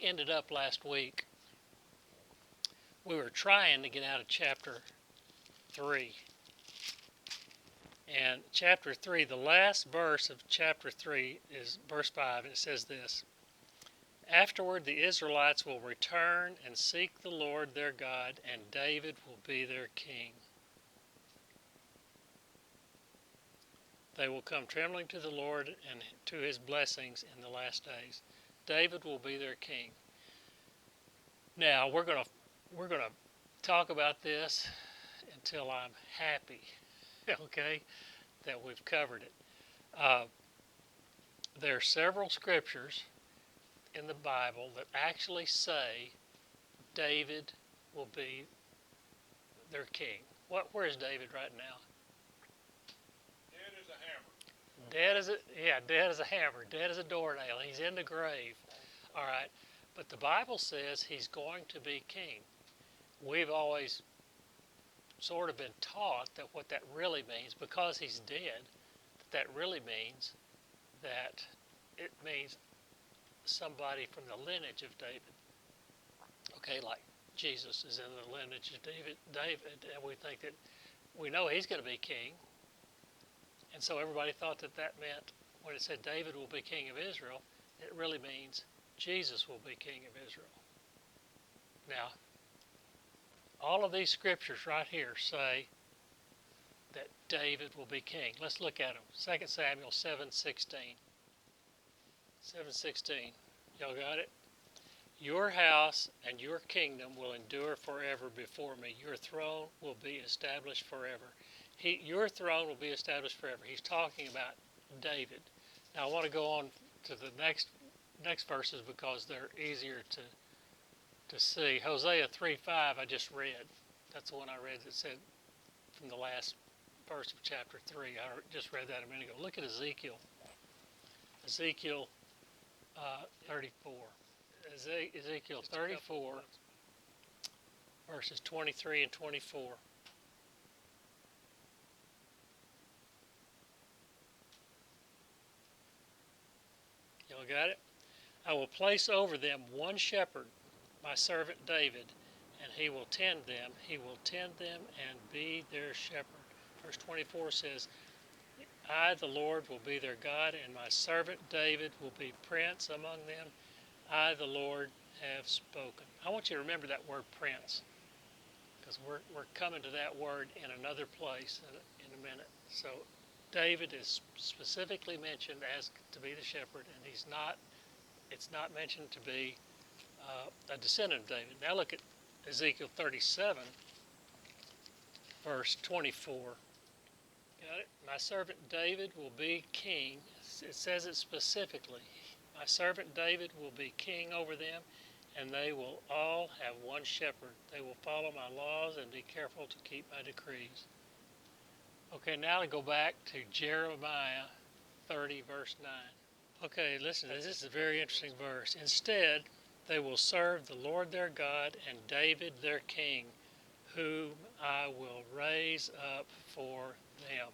ended up last week, we were trying to get out of chapter 3. And chapter 3, the last verse of chapter 3 is verse 5, and it says this: Afterward the Israelites will return and seek the Lord their God, and David will be their king. They will come trembling to the Lord and to his blessings in the last days. David will be their king. Now we're gonna talk about this until I'm happy, okay, that we've covered it. There are several scriptures in the Bible that actually say David will be their king. Where is David right now? Dead as a hammer, dead as a doornail. He's in the grave. All right. But the Bible says he's going to be king. We've always sort of been taught that what that really means, because he's dead, that really means that it means somebody from the lineage of David. Okay, like Jesus is in the lineage of David, and we know he's going to be king. And so everybody thought that meant, when it said David will be king of Israel, it really means Jesus will be king of Israel. Now, all of these scriptures right here say that David will be king. Let's look at them. 2 Samuel 7:16. 7:16. Y'all got it? Your house and your kingdom will endure forever before me. Your throne will be established forever. Your throne will be established forever. He's talking about David. Now I want to go on to the next verses because they're easier to see. Hosea 3:5 I just read. That's the one I read that said from the last verse of chapter 3. I just read that a minute ago. Look at Ezekiel. Ezekiel 34. Ezekiel 34, verses 23 and 24. Y'all got it? I will place over them one shepherd, my servant David, and he will tend them. He will tend them and be their shepherd. Verse 24 says, I, the Lord, will be their God, and my servant David will be prince among them. I, the Lord, have spoken. I want you to remember that word prince, because we're coming to that word in another place in a minute. So David is specifically mentioned as to be the shepherd, and it's not mentioned to be a descendant of David. Now look at Ezekiel 37, verse 24. Got it? My servant David will be king. It says it specifically. My servant David will be king over them, and they will all have one shepherd. They will follow my laws and be careful to keep my decrees. Okay, now to go back to Jeremiah 30, verse 9. Okay, listen, this is a very interesting verse. Instead, they will serve the Lord their God and David their king, whom I will raise up for them.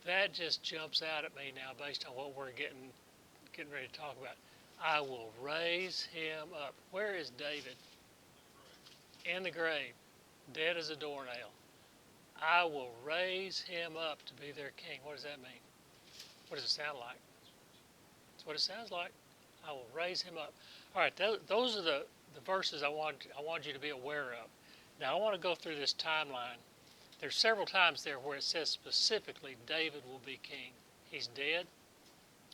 That just jumps out at me now based on what we're getting ready to talk about. I will raise him up. Where is David? In the grave, dead as a doornail. I will raise him up to be their king. What does that mean? What does it sound like? That's what it sounds like. I will raise him up. All right, those are the verses I want you to be aware of. Now I want to go through this timeline. There's several times there where it says specifically David will be king. He's dead.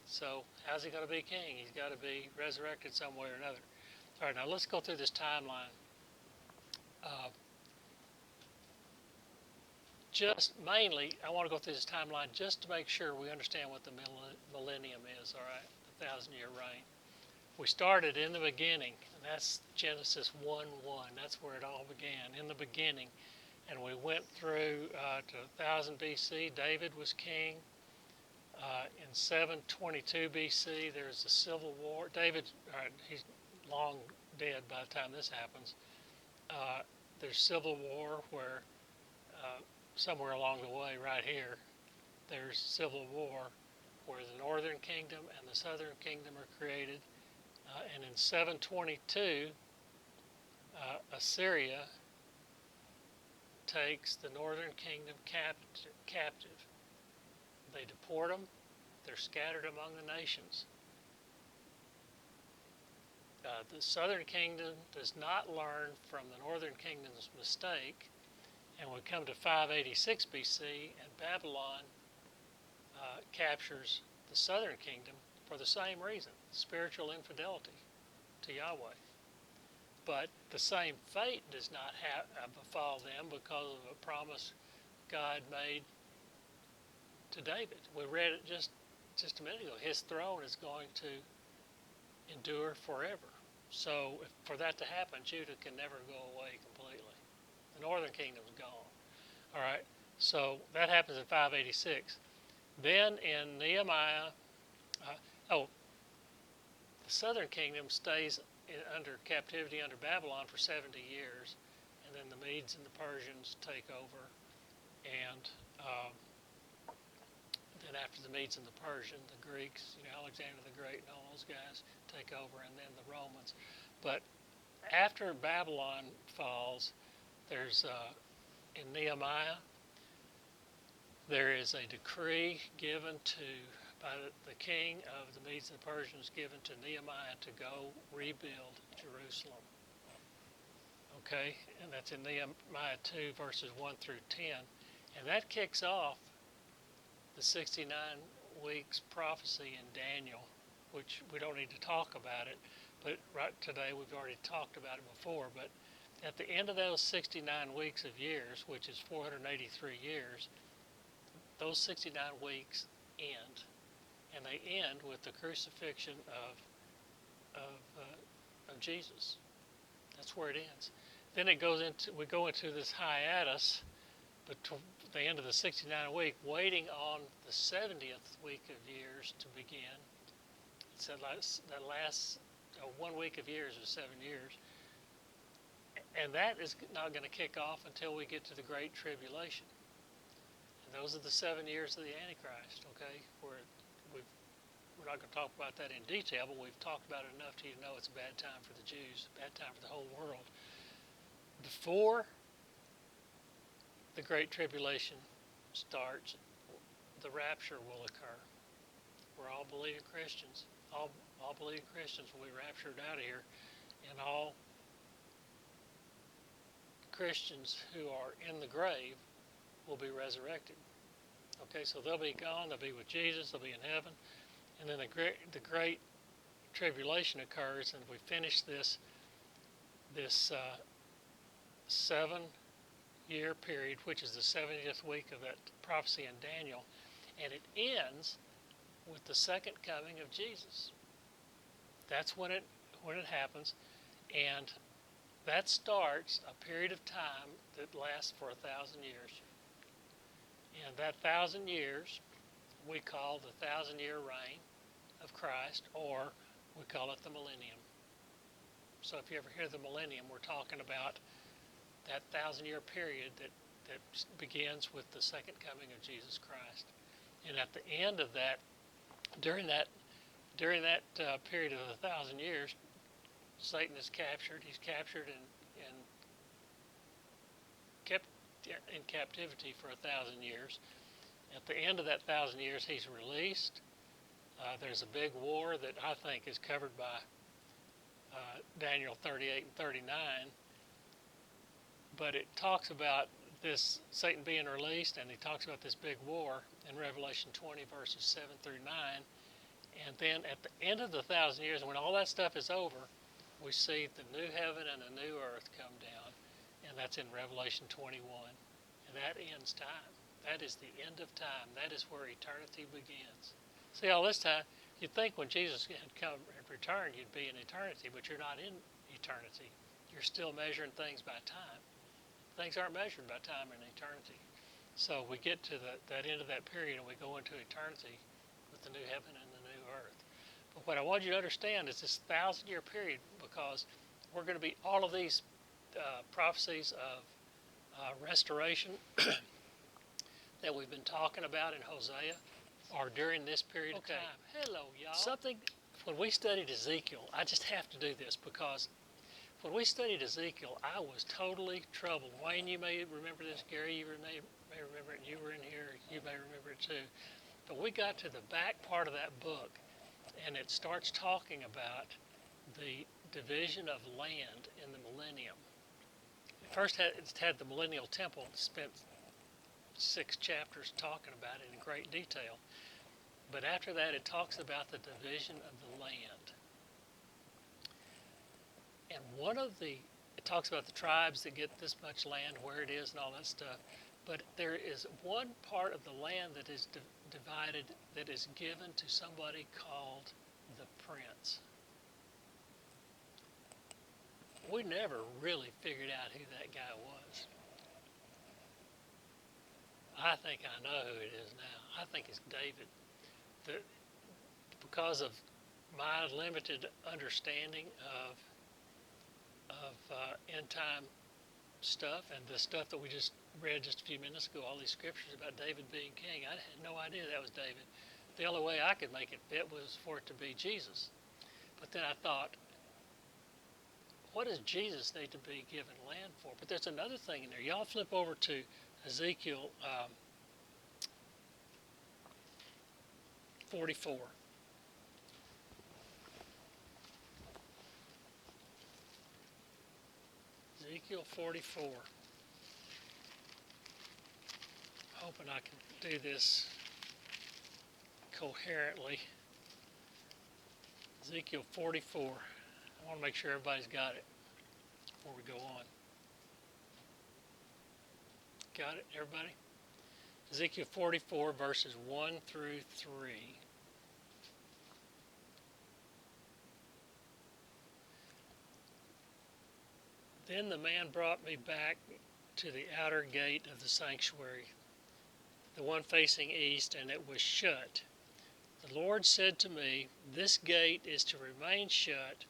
So how's he going to be king? He's got to be resurrected some way or another. All right, now let's go through this timeline. Just mainly, I want to go through this timeline just to make sure we understand what the millennium is, all right, the 1,000-year reign. We started in the beginning, and that's Genesis 1:1. That's where it all began, in the beginning. And we went through to 1000 BC. David was king. In 722 BC, there's a civil war. David, he's long dead by the time this happens. There's civil war where somewhere along the way, right here, there's civil war where the northern kingdom and the southern kingdom are created. And in 722, Assyria takes the northern kingdom captive. They deport them. They're scattered among the nations. The southern kingdom does not learn from the northern kingdom's mistake, and we come to 586 BC, and Babylon captures the southern kingdom for the same reason, spiritual infidelity to Yahweh. But the same fate does not befall them because of a promise God made to David. We read it just a minute ago. His throne is going to endure forever. So for that to happen, Judah can never go away completely. The northern kingdom's gone. All right, so that happens in 586. Then in Nehemiah, the southern kingdom stays under captivity under Babylon for 70 years, and then the Medes and the Persians take over, and then after the Medes and the Persians, the Greeks, Alexander the Great and all those guys take over, and then the Romans. But after Babylon falls, there's in Nehemiah, there is a decree given by the king of the Medes and the Persians, given to Nehemiah to go rebuild Jerusalem. Okay, and that's in Nehemiah 2, verses 1 through 10. And that kicks off the 69 weeks prophecy in Daniel, which we don't need to talk about it, but right today we've already talked about it before. But at the end of those 69 weeks of years, which is 483 years, those 69 weeks end, and they end with the crucifixion of Jesus. That's where it ends. Then we go into this hiatus, but the end of the 69th week, waiting on the 70th week of years to begin. It's that last 1 week of years is 7 years. And that is not going to kick off until we get to the Great Tribulation. And those are the 7 years of the Antichrist, okay? We're not going to talk about that in detail, but we've talked about it enough to you to know it's a bad time for the Jews, a bad time for the whole world. Before the Great Tribulation starts, the rapture will occur. We're all believing Christians. All believing Christians will be raptured out of here, and all Christians who are in the grave will be resurrected. Okay, so they'll be gone. They'll be with Jesus. They'll be in heaven. And then the great tribulation occurs, and we finish this 7-year period, which is the 70th week of that prophecy in Daniel, and it ends with the second coming of Jesus. That's when it happens, and that starts a period of time that lasts for 1,000 years. And that 1,000 years we call the 1,000-year reign of Christ, or we call it the millennium. So if you ever hear the millennium, we're talking about that 1,000-year period that begins with the second coming of Jesus Christ. And at the end of that, during that period of 1,000 years, Satan is captured. He's captured and kept in captivity for 1,000 years. At the end of that 1,000 years, he's released. There's a big war that I think is covered by Daniel 38 and 39. But it talks about this Satan being released, and he talks about this big war in Revelation 20, verses 7 through 9. And then at the end of the 1,000 years, when all that stuff is over, we see the new heaven and the new earth come down. And that's in Revelation 21. And that ends time. That is the end of time. That is where eternity begins. See, all this time, you'd think when Jesus had come and returned, you'd be in eternity, but you're not in eternity. You're still measuring things by time. Things aren't measured by time in eternity. So we get to that end of that period, and we go into eternity with the new heaven and the new earth. But what I want you to understand is this 1,000-year period, because we're going to be all of these prophecies of restoration that we've been talking about in Hosea are during this period of time. Hello, y'all. Something when we studied Ezekiel, I just have to do this because when we studied Ezekiel, I was totally troubled. Wayne, you may remember this. Gary, you may remember it. You were in here. You may remember it too. But we got to the back part of that book, and it starts talking about the division of land in the millennium. First, it had the millennial temple. Spent 6 chapters talking about it in great detail. But after that, it talks about the division of the land. And it talks about the tribes that get this much land, where it is, and all that stuff. But there is one part of the land that is divided that is given to somebody called the prince. We never really figured out who that guy was. I think I know who it is now. I think it's David. Because of my limited understanding of end time stuff and the stuff that we just read just a few minutes ago, all these scriptures about David being king, I had no idea that was David. The only way I could make it fit was for it to be Jesus. But then I thought, what does Jesus need to be given land for? But there's another thing in there. Y'all flip over to Ezekiel 44. Ezekiel 44. Hoping I can do this coherently. Ezekiel 44. I want to make sure everybody's got it before we go on. Got it, everybody? Ezekiel 44, verses 1 through 3. Then the man brought me back to the outer gate of the sanctuary, the one facing east, and it was shut. The Lord said to me, this gate is to remain shut,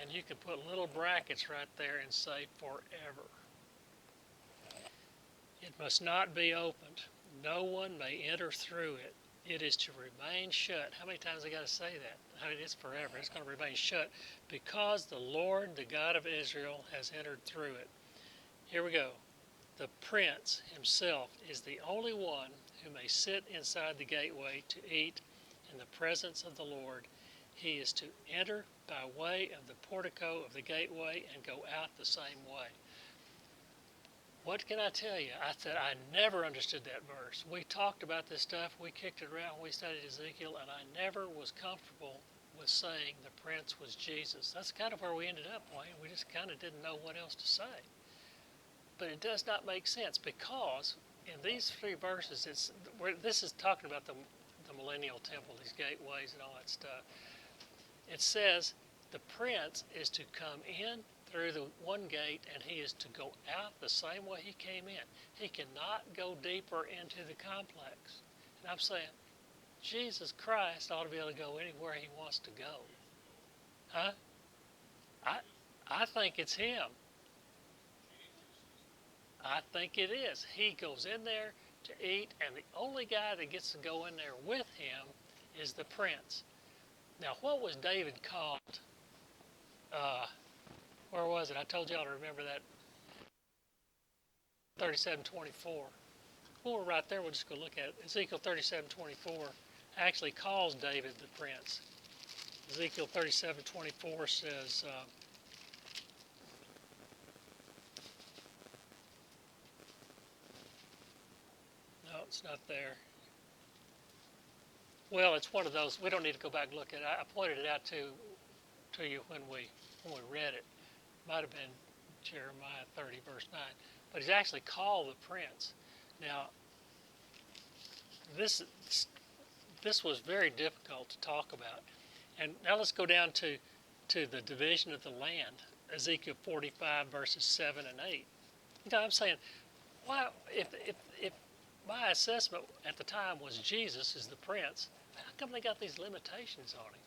and you can put little brackets right there and say forever. It must not be opened. No one may enter through it. It is to remain shut. How many times I got to say that? I mean, it's forever. It's going to remain shut because the Lord, the God of Israel, has entered through it. Here we go. The prince himself is the only one who may sit inside the gateway to eat in the presence of the Lord. He is to enter by way of the portico of the gateway and go out the same way. What can I tell you? I said I never understood that verse. We talked about this stuff. We kicked it around. We studied Ezekiel, and I never was comfortable with saying the prince was Jesus. That's kind of where we ended up, Wayne. We just kind of didn't know what else to say. But it does not make sense because in these 3 verses, this is talking about the millennial temple, these gateways and all that stuff. It says the prince is to come in through the one gate, and he is to go out the same way he came in. He cannot go deeper into the complex. And I'm saying, Jesus Christ ought to be able to go anywhere he wants to go. Huh? I think it's him. I think it is. He goes in there to eat, and the only guy that gets to go in there with him is the prince. Now, what was David called? Where was it? I told y'all to remember that. 37:24. Well, we're right there. We'll just go look at it. Ezekiel 37:24 actually calls David the prince. Ezekiel 37:24 says, no, it's not there. Well, it's one of those. We don't need to go back and look at it. I pointed it out to you when we read it. Might have been Jeremiah 30, verse 9. But he's actually called the prince. Now, this was very difficult to talk about. And now let's go down to the division of the land, Ezekiel 45, verses 7 and 8. You know, I'm saying, why, if my assessment at the time was Jesus is the prince, how come they got these limitations on him?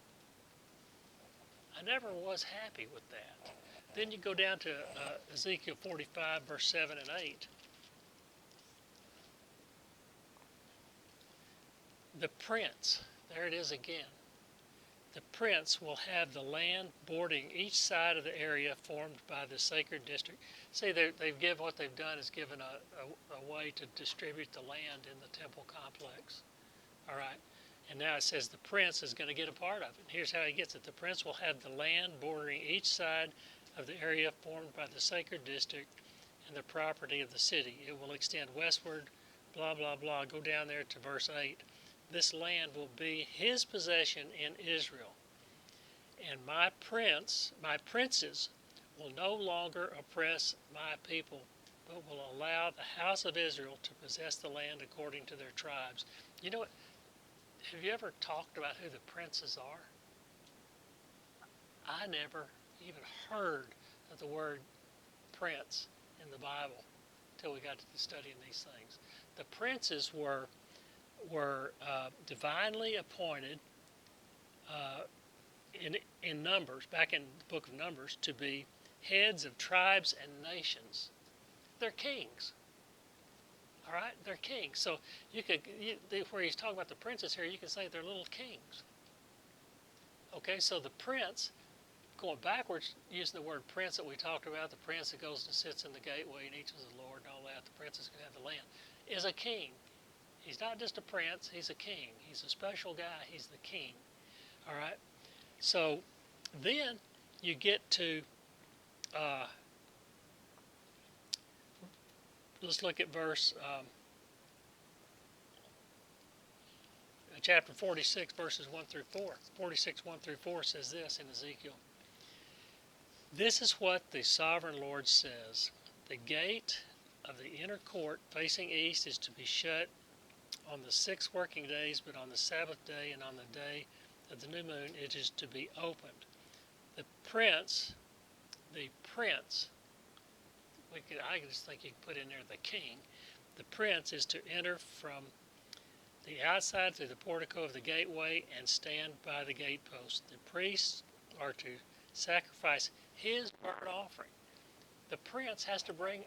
I never was happy with that. Then you go down to Ezekiel 45, verse 7 and 8. The prince, there it is again. The prince will have the land bordering each side of the area formed by the sacred district. See, they've given, what they've done is given a way to distribute the land in the temple complex. All right. And now it says the prince is going to get a part of it. Here's how he gets it. The prince will have the land bordering each side of the area formed by the sacred district and the property of the city. It will extend westward, blah, blah, blah. Go down there to verse 8. This land will be his possession in Israel. And my princes will no longer oppress my people, but will allow the house of Israel to possess the land according to their tribes. You know what? Have you ever talked about who the princes are? I never even heard of the word prince in the Bible until we got to the studying these things. The princes were divinely appointed in Numbers, back in the book of Numbers, to be heads of tribes and nations. They're kings. All right, they're kings. So where he's talking about the princes here, you can say they're little kings. Okay, so the prince, going backwards, using the word prince that we talked about, the prince that goes and sits in the gateway and eats with the Lord and all that, the prince is going to have the land, is a king. He's not just a prince, he's a king. He's a special guy, he's the king. All right, so then you get to, let's look at verse, chapter 46, verses 1 through 4. 46, 1 through 4 says this in Ezekiel. This is what the sovereign Lord says. The gate of the inner court facing east is to be shut on the 6 working days, but on the Sabbath day and on the day of the new moon it is to be opened. The prince, I just think you can put in there the king. The prince is to enter from the outside through the portico of the gateway and stand by the gatepost. The priests are to sacrifice his burnt offering. The prince has to bring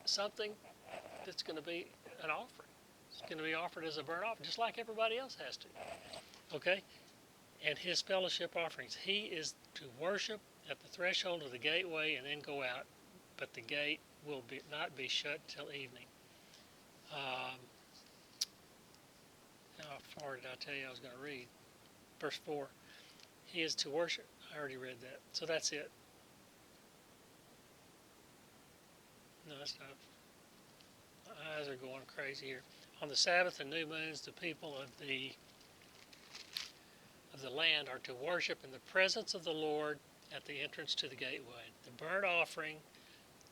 something that's going to be an offering. It's going to be offered as a burnt offering, just like everybody else has to. Okay? And his fellowship offerings. He is to worship at the threshold of the gateway and then go out, but the gate will not be shut till evening. How far did I tell you I was going to read? Verse 4. He is to worship. I already read that. So that's it. No, that's not. My eyes are going crazy here. On the Sabbath and new moons, the people of the land are to worship in the presence of the Lord at the entrance to the gateway. The burnt offering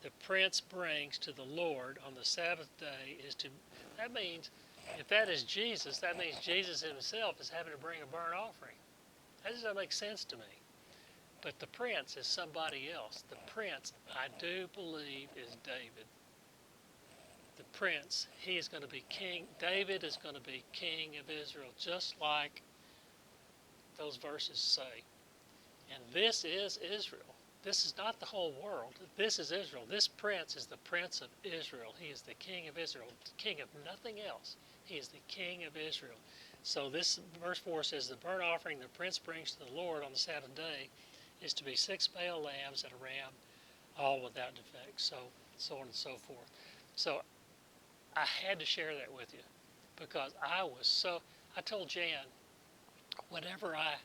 the prince brings to the Lord on the Sabbath day is to, that means, if that is Jesus, that means Jesus himself is having to bring a burnt offering. That doesn't make sense to me. But the prince is somebody else. The prince, I do believe, is David. The prince, he is going to be king. David is going to be king of Israel, just like those verses say. And this is Israel. This is not the whole world. This is Israel. This prince is the prince of Israel. He is the king of Israel, the king of nothing else. He is the king of Israel. So this verse 4 says, the burnt offering the prince brings to the Lord on the Sabbath day is to be 6 male lambs and a ram, all without defect, so on and so forth. So I had to share that with you because I told Jan, whenever I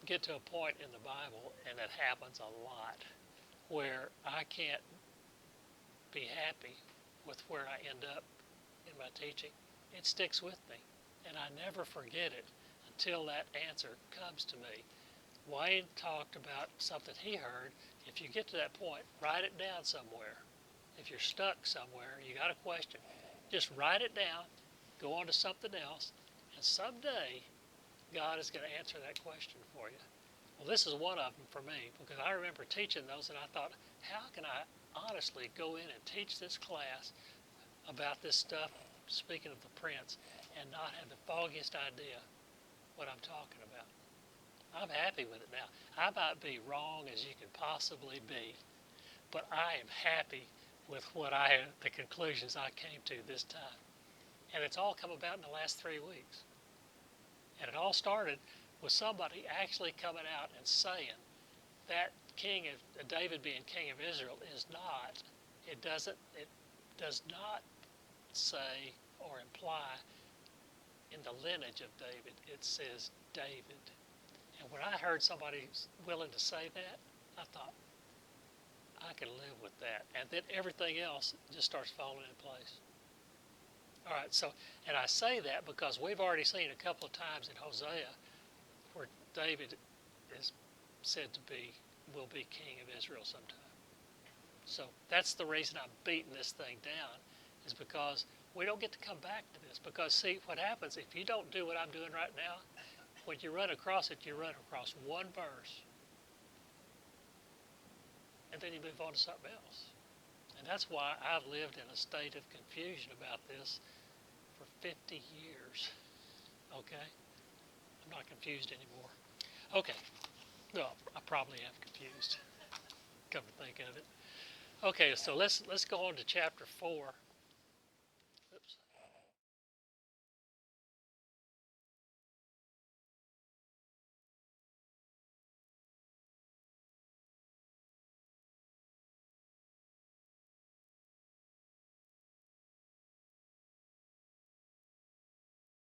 get to a point in the Bible, and that happens a lot, where I can't be happy with where I end up in my teaching, it sticks with me, and I never forget it until that answer comes to me. Wayne talked about something he heard. If you get to that point, write it down somewhere. If you're stuck somewhere, you got a question, just write it down, go on to something else, and someday God is going to answer that question for you. Well, this is one of them for me, because I remember teaching those, and I thought, how can I honestly go in and teach this class about this stuff, speaking of the prince, and not have the foggiest idea what I'm talking about? I'm happy with it now. I might be wrong as you can possibly be, but I am happy with the conclusions I came to this time. And it's all come about in the last 3 weeks. And it all started with somebody actually coming out and saying that David being king of Israel is not. It does not say or imply in the lineage of David. It says David. And when I heard somebody willing to say that, I thought, I can live with that. And then everything else just starts falling in place. All right, so, and I say that because we've already seen a couple of times in Hosea where David is said to be, will be king of Israel sometime. So that's the reason I'm beating this thing down, is because we don't get to come back to this. Because see, what happens if you don't do what I'm doing right now, when you run across it, you run across one verse, and then you move on to something else. And that's why I've lived in a state of confusion about this for 50 years. Okay? I'm not confused anymore. Okay. No, I probably am confused. Come to think of it. Okay, so let's go on to chapter 4.